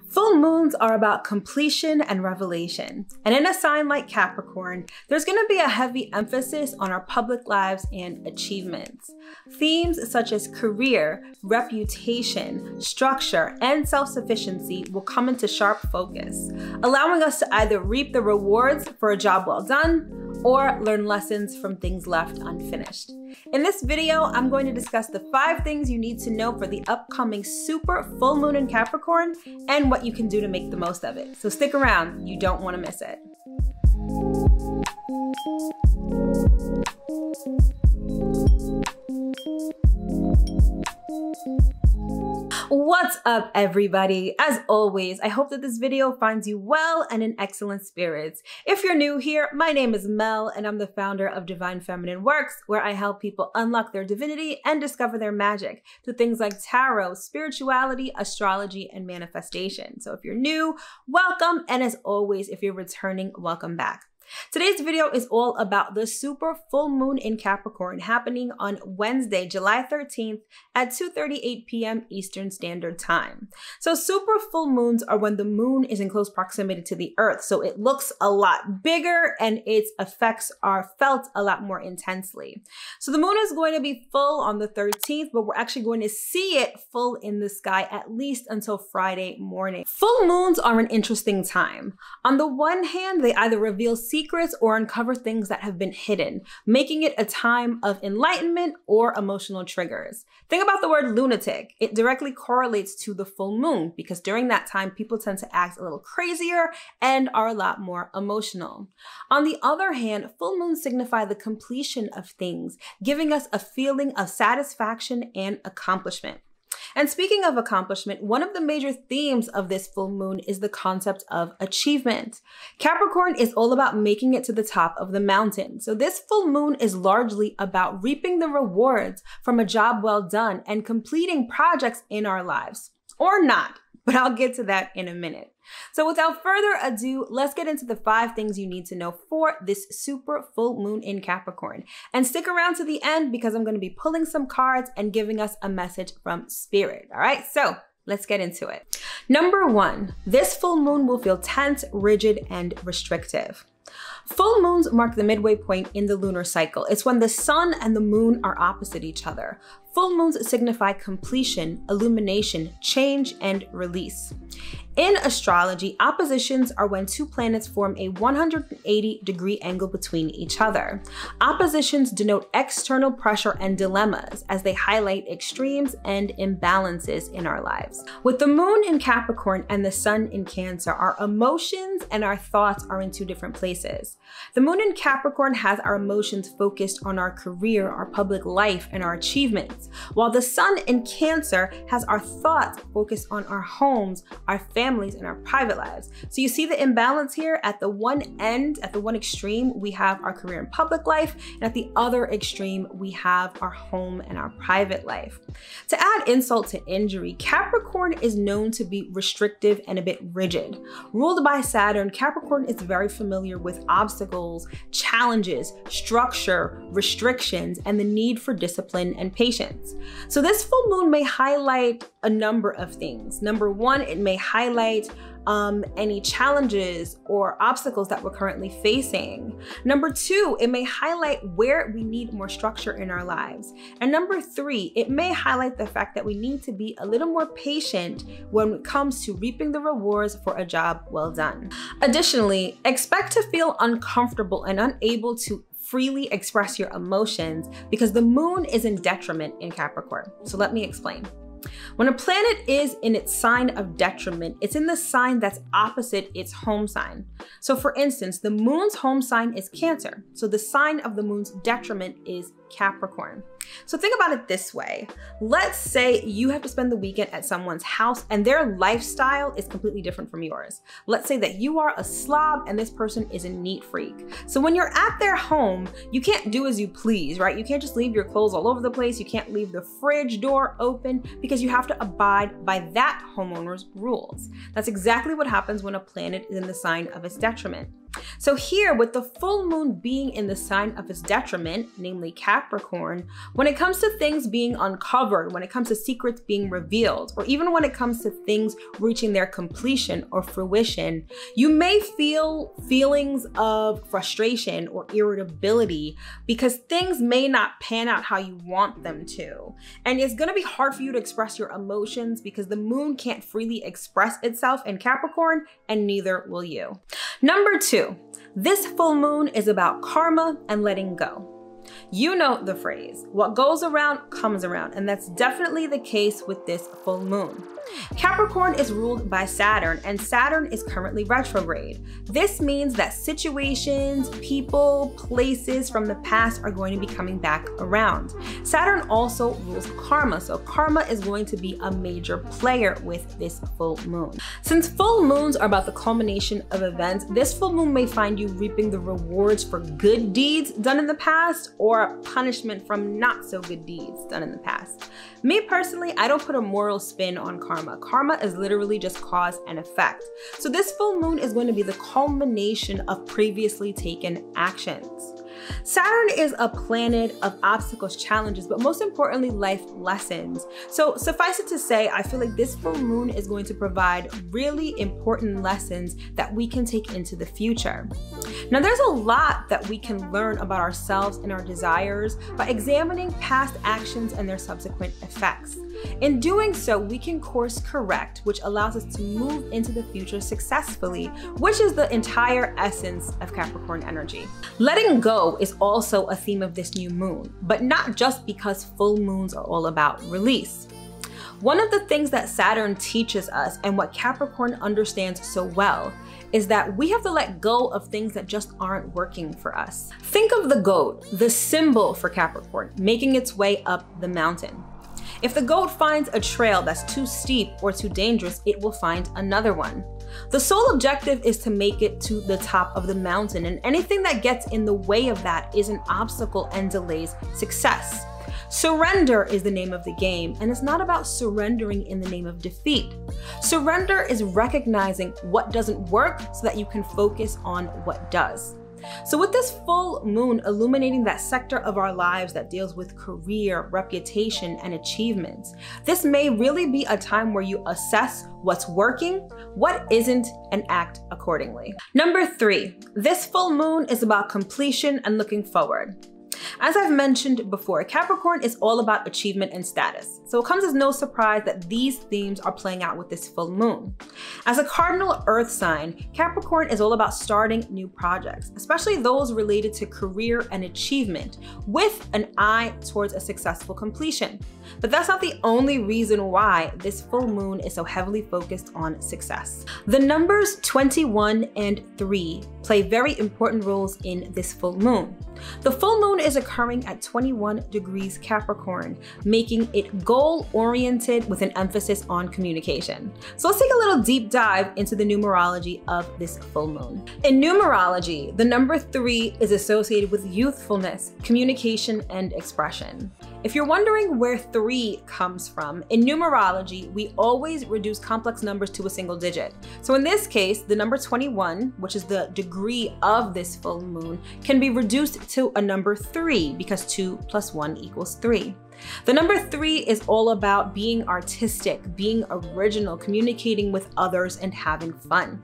Full moons are about completion and revelation. And in a sign like Capricorn, there's going to be a heavy emphasis on our public lives and achievements. Themes such as career, reputation, structure, and self-sufficiency will come into sharp focus, allowing us to either reap the rewards for a job well done or learn lessons from things left unfinished. In this video, I'm going to discuss the 5 things you need to know for the upcoming super full moon in Capricorn and what you can do to make the most of it. So stick around, you don't want to miss it. What's up, everybody? As always, I hope that this video finds you well and in excellent spirits. If you're new here, my name is Mel and I'm the founder of Divine Feminine Works, where I help people unlock their divinity and discover their magic through things like tarot, spirituality, astrology, and manifestation. So if you're new, welcome. And as always, if you're returning, welcome back. Today's video is all about the super full moon in Capricorn happening on Wednesday, July 13th at 2:38 p.m. Eastern Standard Time. So super full moons are when the moon is in close proximity to the earth. So it looks a lot bigger and its effects are felt a lot more intensely. So the moon is going to be full on the 13th, but we're actually going to see it full in the sky at least until Friday morning. Full moons are an interesting time. On the one hand, they either reveal secrets or uncover things that have been hidden, making it a time of enlightenment or emotional triggers. Think about the word lunatic. It directly correlates to the full moon because during that time, people tend to act a little crazier and are a lot more emotional. On the other hand, full moons signify the completion of things, giving us a feeling of satisfaction and accomplishment. And speaking of accomplishment, one of the major themes of this full moon is the concept of achievement. Capricorn is all about making it to the top of the mountain. So this full moon is largely about reaping the rewards from a job well done and completing projects in our lives. Or not, but I'll get to that in a minute. So without further ado, let's get into the 5 things you need to know for this super full moon in Capricorn. And stick around to the end because I'm going to be pulling some cards and giving us a message from Spirit. All right, so let's get into it. Number 1, this full moon will feel tense, rigid, and restrictive. Full moons mark the midway point in the lunar cycle. It's when the sun and the moon are opposite each other. Full moons signify completion, illumination, change, and release. In astrology, oppositions are when 2 planets form a 180-degree angle between each other. Oppositions denote external pressure and dilemmas as they highlight extremes and imbalances in our lives. With the moon in Capricorn and the sun in Cancer, our emotions and our thoughts are in 2 different places. The moon in Capricorn has our emotions focused on our career, our public life, and our achievements, while the sun in Cancer has our thoughts focused on our homes, our families, and our private lives. So you see the imbalance here. At the one end, at the one extreme, we have our career and public life, and at the other extreme, we have our home and our private life. To add insult to injury, Capricorn is known to be restrictive and a bit rigid. Ruled by Saturn, Capricorn is very familiar with obstacles, challenges, structure, restrictions, and the need for discipline and patience. So this full moon may highlight a number of things. Number 1, it may highlight any challenges or obstacles that we're currently facing. Number 2, it may highlight where we need more structure in our lives. And number 3, it may highlight the fact that we need to be a little more patient when it comes to reaping the rewards for a job well done. Additionally, expect to feel uncomfortable and unable to freely express your emotions because the moon is in detriment in Capricorn. So let me explain. When a planet is in its sign of detriment, it's in the sign that's opposite its home sign. So for instance, the moon's home sign is Cancer. So the sign of the moon's detriment is Capricorn. So think about it this way. Let's say you have to spend the weekend at someone's house and their lifestyle is completely different from yours. Let's say that you are a slob and this person is a neat freak. So when you're at their home, you can't do as you please, right? You can't just leave your clothes all over the place. You can't leave the fridge door open because you have to abide by that homeowner's rules. That's exactly what happens when a planet is in the sign of its detriment. So here, with the full moon being in the sign of its detriment, namely Capricorn, when it comes to things being uncovered, when it comes to secrets being revealed, or even when it comes to things reaching their completion or fruition, you may feel feelings of frustration or irritability because things may not pan out how you want them to. And it's going to be hard for you to express your emotions because the moon can't freely express itself in Capricorn, and neither will you. Number 2, this full moon is about karma and letting go. You know the phrase, what goes around comes around, and that's definitely the case with this full moon. Capricorn is ruled by Saturn, and Saturn is currently retrograde. This means that situations, people, places from the past are going to be coming back around. Saturn also rules karma, so karma is going to be a major player with this full moon. Since full moons are about the culmination of events, this full moon may find you reaping the rewards for good deeds done in the past or punishment from not so good deeds done in the past. Me personally, I don't put a moral spin on karma. Karma is literally just cause and effect. So this full moon is going to be the culmination of previously taken actions. Saturn is a planet of obstacles, challenges, but most importantly, life lessons. So suffice it to say, I feel like this full moon is going to provide really important lessons that we can take into the future. Now, there's a lot that we can learn about ourselves and our desires by examining past actions and their subsequent effects. In doing so, we can course correct, which allows us to move into the future successfully, which is the entire essence of Capricorn energy. Letting go is also a theme of this new moon, but not just because full moons are all about release. One of the things that Saturn teaches us, and what Capricorn understands so well, is that we have to let go of things that just aren't working for us. Think of the goat, the symbol for Capricorn, making its way up the mountain. If the goat finds a trail that's too steep or too dangerous, it will find another one. The sole objective is to make it to the top of the mountain, and anything that gets in the way of that is an obstacle and delays success. Surrender is the name of the game, and it's not about surrendering in the name of defeat. Surrender is recognizing what doesn't work so that you can focus on what does. So with this full moon illuminating that sector of our lives that deals with career, reputation, and achievements, this may really be a time where you assess what's working, what isn't, and act accordingly. Number 3, this full moon is about completion and looking forward. As I've mentioned before, Capricorn is all about achievement and status, so it comes as no surprise that these themes are playing out with this full moon. As a cardinal earth sign, Capricorn is all about starting new projects, especially those related to career and achievement, with an eye towards a successful completion. But that's not the only reason why this full moon is so heavily focused on success. The numbers 21 and 3 play very important roles in this full moon. The full moon is occurring at 21 degrees Capricorn, making it goal-oriented with an emphasis on communication. So let's take a little deep dive into the numerology of this full moon. In numerology, the number 3 is associated with youthfulness, communication, and expression. If you're wondering where 3 comes from, in numerology, we always reduce complex numbers to a single digit. So in this case, the number 21, which is the degree of this full moon, can be reduced to a number 3 because 2 + 1 = 3. The number 3 is all about being artistic, being original, communicating with others, and having fun.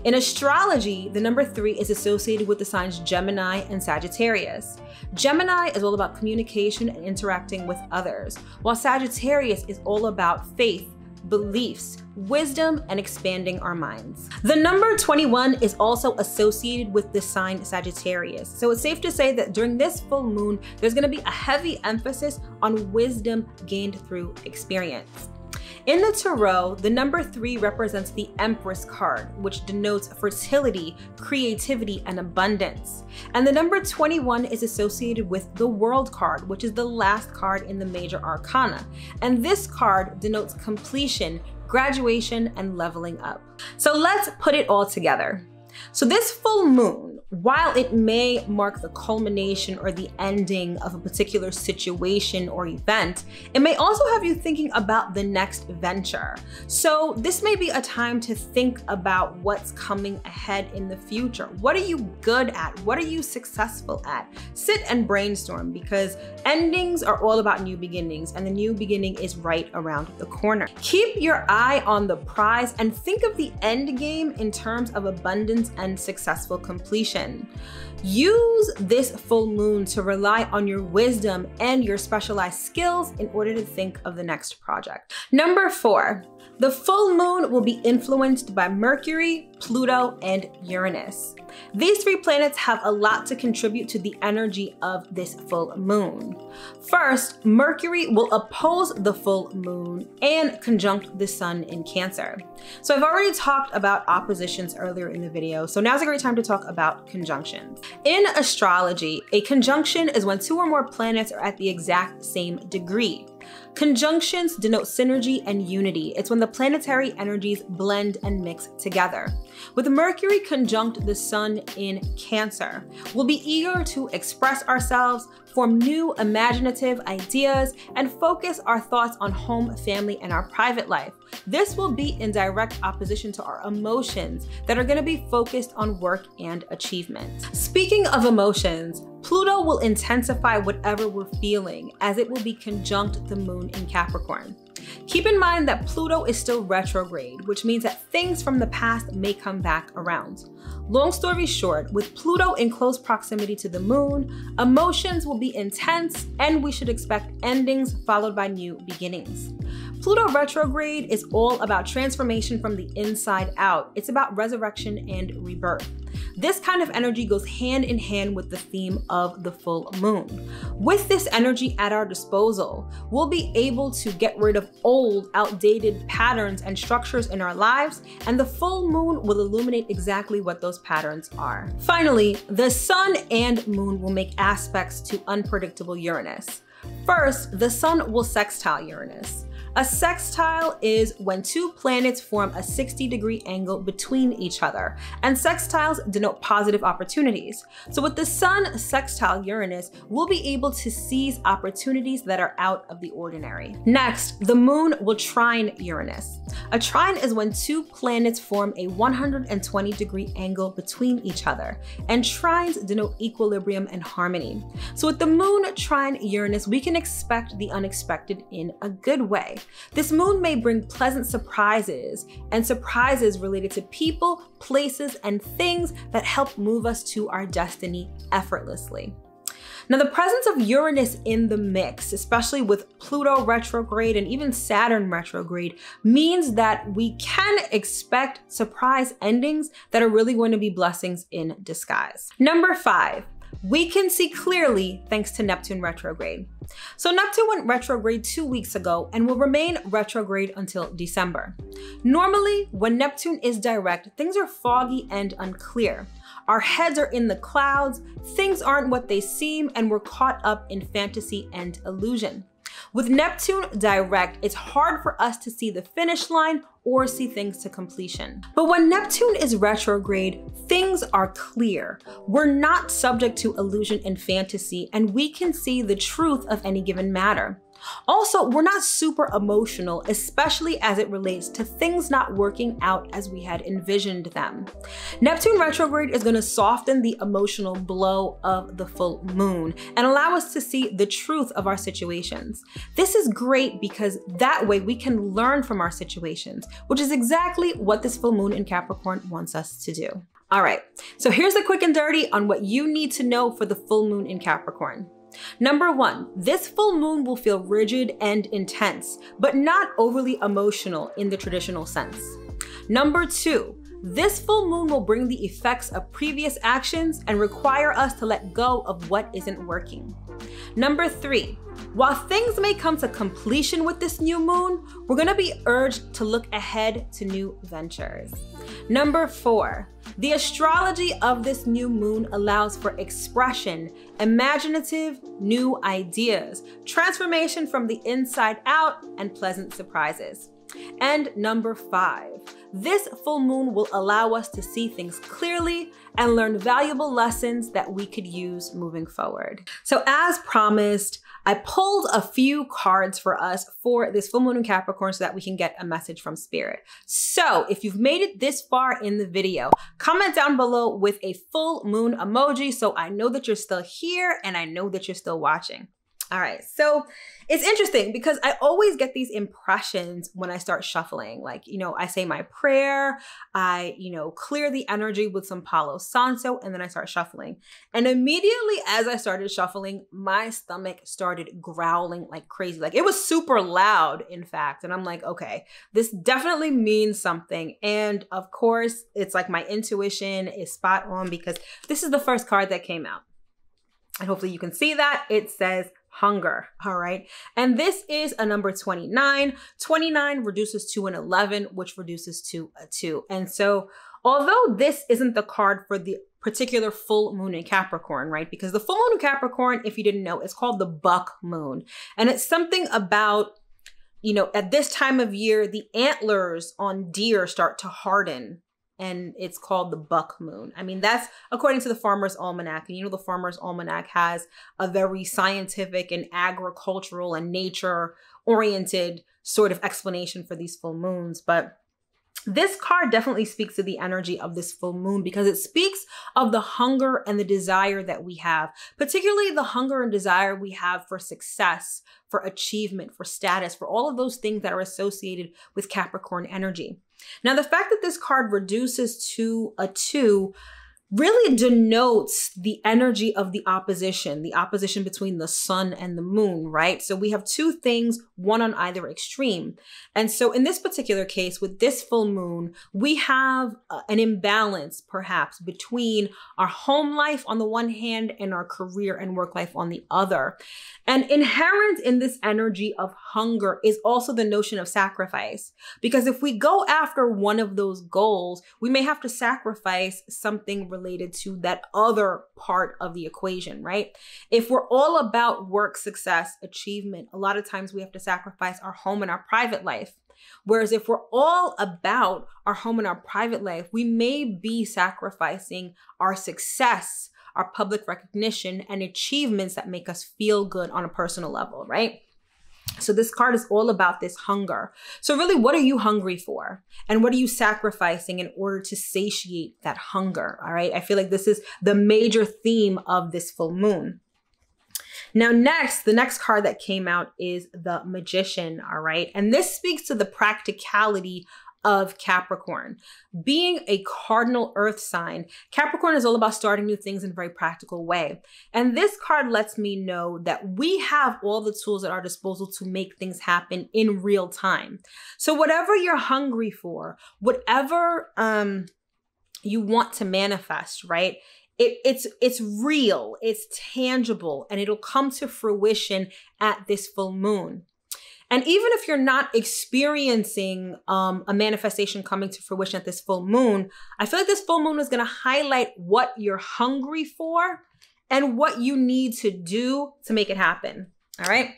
In astrology, the number 3 is associated with the signs Gemini and Sagittarius. Gemini is all about communication and interacting with others, while Sagittarius is all about faith, beliefs, wisdom, and expanding our minds. The number 21 is also associated with the sign Sagittarius, so it's safe to say that during this full moon, there's going to be a heavy emphasis on wisdom gained through experience. In the tarot, the number 3 represents the Empress card, which denotes fertility, creativity, and abundance. And the number 21 is associated with the World card, which is the last card in the major arcana. And this card denotes completion, graduation, and leveling up. So let's put it all together. So this full moon, While it may mark the culmination or the ending of a particular situation or event, it may also have you thinking about the next venture. So this may be a time to think about what's coming ahead in the future. What are you good at? What are you successful at? Sit and brainstorm, because endings are all about new beginnings, and the new beginning is right around the corner. Keep your eye on the prize and think of the end game in terms of abundance and successful completion. Use this full moon to rely on your wisdom and your specialized skills in order to think of the next project. Number 4, the full moon will be influenced by Mercury, Pluto, and Uranus. These 3 planets have a lot to contribute to the energy of this full moon. First, Mercury will oppose the full moon and conjunct the sun in Cancer. So I've already talked about oppositions earlier in the video, so now's a great time to talk about conjunctions. In astrology, a conjunction is when 2 or more planets are at the exact same degree. Conjunctions denote synergy and unity. It's when the planetary energies blend and mix together. With Mercury conjunct the sun in Cancer, we'll be eager to express ourselves, form new imaginative ideas, and focus our thoughts on home, family, and our private life. This will be in direct opposition to our emotions that are going to be focused on work and achievement. Speaking of emotions, Pluto will intensify whatever we're feeling, as it will be conjunct the moon in Capricorn. Keep in mind that Pluto is still retrograde, which means that things from the past may come back around. Long story short, with Pluto in close proximity to the moon, emotions will be intense, and we should expect endings followed by new beginnings. Pluto retrograde is all about transformation from the inside out. It's about resurrection and rebirth. This kind of energy goes hand in hand with the theme of the full moon. With this energy at our disposal, we'll be able to get rid of old, outdated patterns and structures in our lives, and the full moon will illuminate exactly what those patterns are. Finally, the sun and moon will make aspects to unpredictable Uranus. First, the sun will sextile Uranus. A sextile is when 2 planets form a 60-degree angle between each other, and sextiles denote positive opportunities. So with the sun sextile Uranus, we'll be able to seize opportunities that are out of the ordinary. Next, the moon will trine Uranus. A trine is when 2 planets form a 120-degree angle between each other, and trines denote equilibrium and harmony. So with the moon trine Uranus, we can expect the unexpected in a good way. This moon may bring pleasant surprises, and surprises related to people, places, and things that help move us to our destiny effortlessly. Now, the presence of Uranus in the mix, especially with Pluto retrograde and even Saturn retrograde, means that we can expect surprise endings that are really going to be blessings in disguise. Number 5. We can see clearly thanks to Neptune retrograde. So Neptune went retrograde 2 weeks ago and will remain retrograde until December. Normally, when Neptune is direct, things are foggy and unclear. Our heads are in the clouds, things aren't what they seem, and we're caught up in fantasy and illusion. With Neptune direct, it's hard for us to see the finish line or see things to completion. But when Neptune is retrograde, things are clear. We're not subject to illusion and fantasy, and we can see the truth of any given matter. Also, we're not super emotional, especially as it relates to things not working out as we had envisioned them. Neptune retrograde is going to soften the emotional blow of the full moon and allow us to see the truth of our situations. This is great because that way we can learn from our situations, which is exactly what this full moon in Capricorn wants us to do. All right, so here's the quick and dirty on what you need to know for the full moon in Capricorn. Number 1, this full moon will feel rigid and intense, but not overly emotional in the traditional sense. Number 2, this full moon will bring the effects of previous actions and require us to let go of what isn't working. Number 3, while things may come to completion with this new moon, we're going to be urged to look ahead to new ventures. Number 4, the astrology of this new moon allows for expression, imaginative, new ideas, transformation from the inside out, and pleasant surprises. And number 5, this full moon will allow us to see things clearly and learn valuable lessons that we could use moving forward. So as promised, I pulled a few cards for us for this full moon in Capricorn so that we can get a message from Spirit. So if you've made it this far in the video, comment down below with a full moon emoji so I know that you're still here and I know that you're still watching. All right, so it's interesting because I always get these impressions when I start shuffling. Like, I say my prayer, I, clear the energy with some Palo Santo, and then I start shuffling. And immediately as I started shuffling, my stomach started growling like crazy. Like it was super loud, in fact. And I'm like, okay, this definitely means something. And of course, it's like my intuition is spot on because this is the first card that came out. And hopefully you can see that. It says hunger, all right? And this is a number 29. 29 reduces to an 11, which reduces to a 2. And so although this isn't the card for the particular full moon in Capricorn, right? Because the full moon in Capricorn, if you didn't know, is called the buck moon. And it's something about, at this time of year, the antlers on deer start to harden. And it's called the buck moon. I mean, that's according to the Farmer's Almanac. And the Farmer's Almanac has a very scientific and agricultural and nature-oriented sort of explanation for these full moons. But this card definitely speaks to the energy of this full moon because it speaks of the hunger and the desire that we have, particularly the hunger and desire we have for success, for achievement, for status, for all of those things that are associated with Capricorn energy. Now, the fact that this card reduces to a 2 really denotes the energy of the opposition between the sun and the moon, right? So we have two things, one on either extreme. And so in this particular case, with this full moon, we have an imbalance perhaps between our home life on the one hand and our career and work life on the other. And inherent in this energy of hunger is also the notion of sacrifice. Because if we go after one of those goals, we may have to sacrifice something related to that other part of the equation, right? If we're all about work, success, achievement, a lot of times we have to sacrifice our home and our private life. Whereas if we're all about our home and our private life, we may be sacrificing our success, our public recognition, and achievements that make us feel good on a personal level, right? So this card is all about this hunger. So really, what are you hungry for? And what are you sacrificing in order to satiate that hunger? All right. I feel like this is the major theme of this full moon. Now, the next card that came out is the Magician. All right. And this speaks to the practicality of Capricorn. Being a cardinal earth sign, Capricorn is all about starting new things in a very practical way. And this card lets me know that we have all the tools at our disposal to make things happen in real time. So whatever you're hungry for, whatever you want to manifest, right? It's real, it's tangible, and it'll come to fruition at this full moon. And even if you're not experiencing a manifestation coming to fruition at this full moon, I feel like this full moon is going to highlight what you're hungry for and what you need to do to make it happen. All right.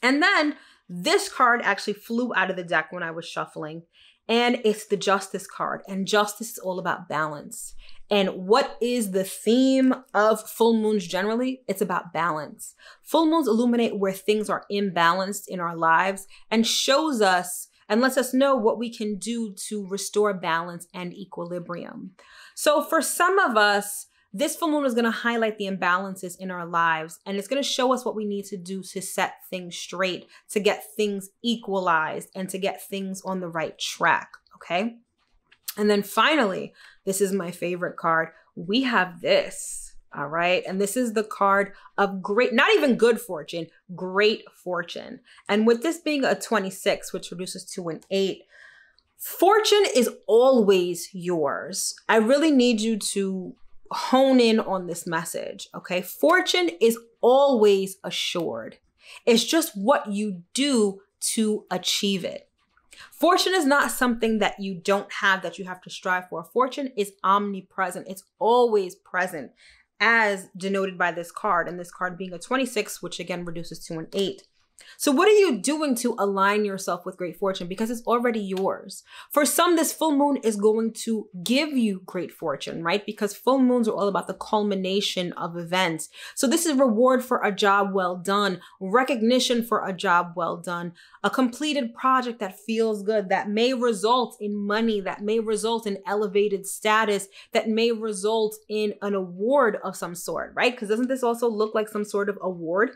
And then this card actually flew out of the deck when I was shuffling, and it's the Justice card. And justice is all about balance. And what is the theme of full moons generally? It's about balance. Full moons illuminate where things are imbalanced in our lives and shows us and lets us know what we can do to restore balance and equilibrium. So for some of us, this full moon is going to highlight the imbalances in our lives, and it's going to show us what we need to do to set things straight, to get things equalized, and to get things on the right track, okay? And then finally, this is my favorite card. We have this, all right? And this is the card of great, not even good fortune, great fortune. And with this being a 26, which reduces to an 8, fortune is always yours. I really need you to hone in on this message, okay? Fortune is always assured. It's just what you do to achieve it. Fortune is not something that you don't have, that you have to strive for. Fortune is omnipresent. It's always present, as denoted by this card, and this card being a 26, which again reduces to an 8. So what are you doing to align yourself with great fortune? Because it's already yours. For some, this full moon is going to give you great fortune, right? Because full moons are all about the culmination of events. So this is reward for a job well done, recognition for a job well done, a completed project that feels good, that may result in money, that may result in elevated status, that may result in an award of some sort, right? Because doesn't this also look like some sort of award?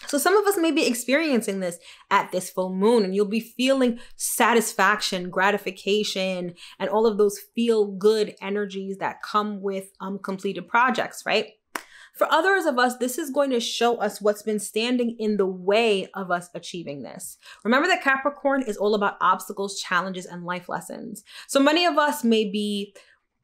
So some of us may be experiencing this at this full moon, and you'll be feeling satisfaction, gratification, and all of those feel-good energies that come with completed projects, right? For others of us, this is going to show us what's been standing in the way of us achieving this. Remember that Capricorn is all about obstacles, challenges, and life lessons. So many of us may be,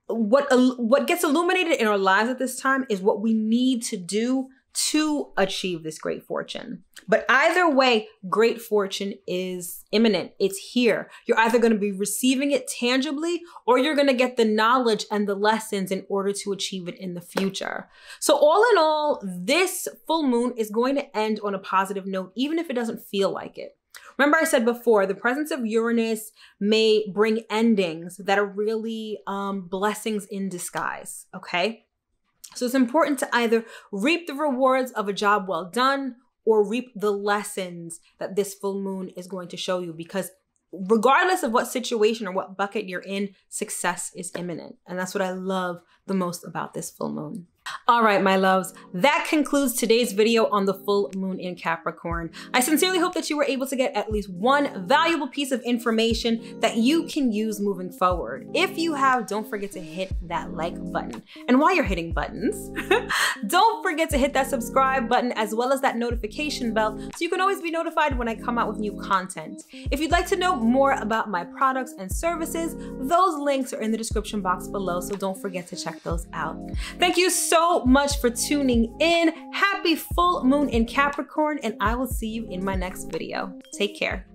what gets illuminated in our lives at this time is what we need to do to achieve this great fortune. But either way, great fortune is imminent. It's here. You're either going to be receiving it tangibly, or you're going to get the knowledge and the lessons in order to achieve it in the future. So all in all, this full moon is going to end on a positive note, even if it doesn't feel like it. Remember I said before, the presence of Uranus may bring endings that are really blessings in disguise, okay? So it's important to either reap the rewards of a job well done or reap the lessons that this full moon is going to show you, because regardless of what situation or what bucket you're in, success is imminent. And that's what I love the most about this full moon. All right, my loves, that concludes today's video on the full moon in Capricorn. I sincerely hope that you were able to get at least one valuable piece of information that you can use moving forward. If you have, don't forget to hit that like button. And while you're hitting buttons, don't forget to hit that subscribe button as well as that notification bell so you can always be notified when I come out with new content. If you'd like to know more about my products and services, those links are in the description box below, so don't forget to check those out. Thank you so much for tuning in. Happy full moon in Capricorn, and I will see you in my next video. Take care.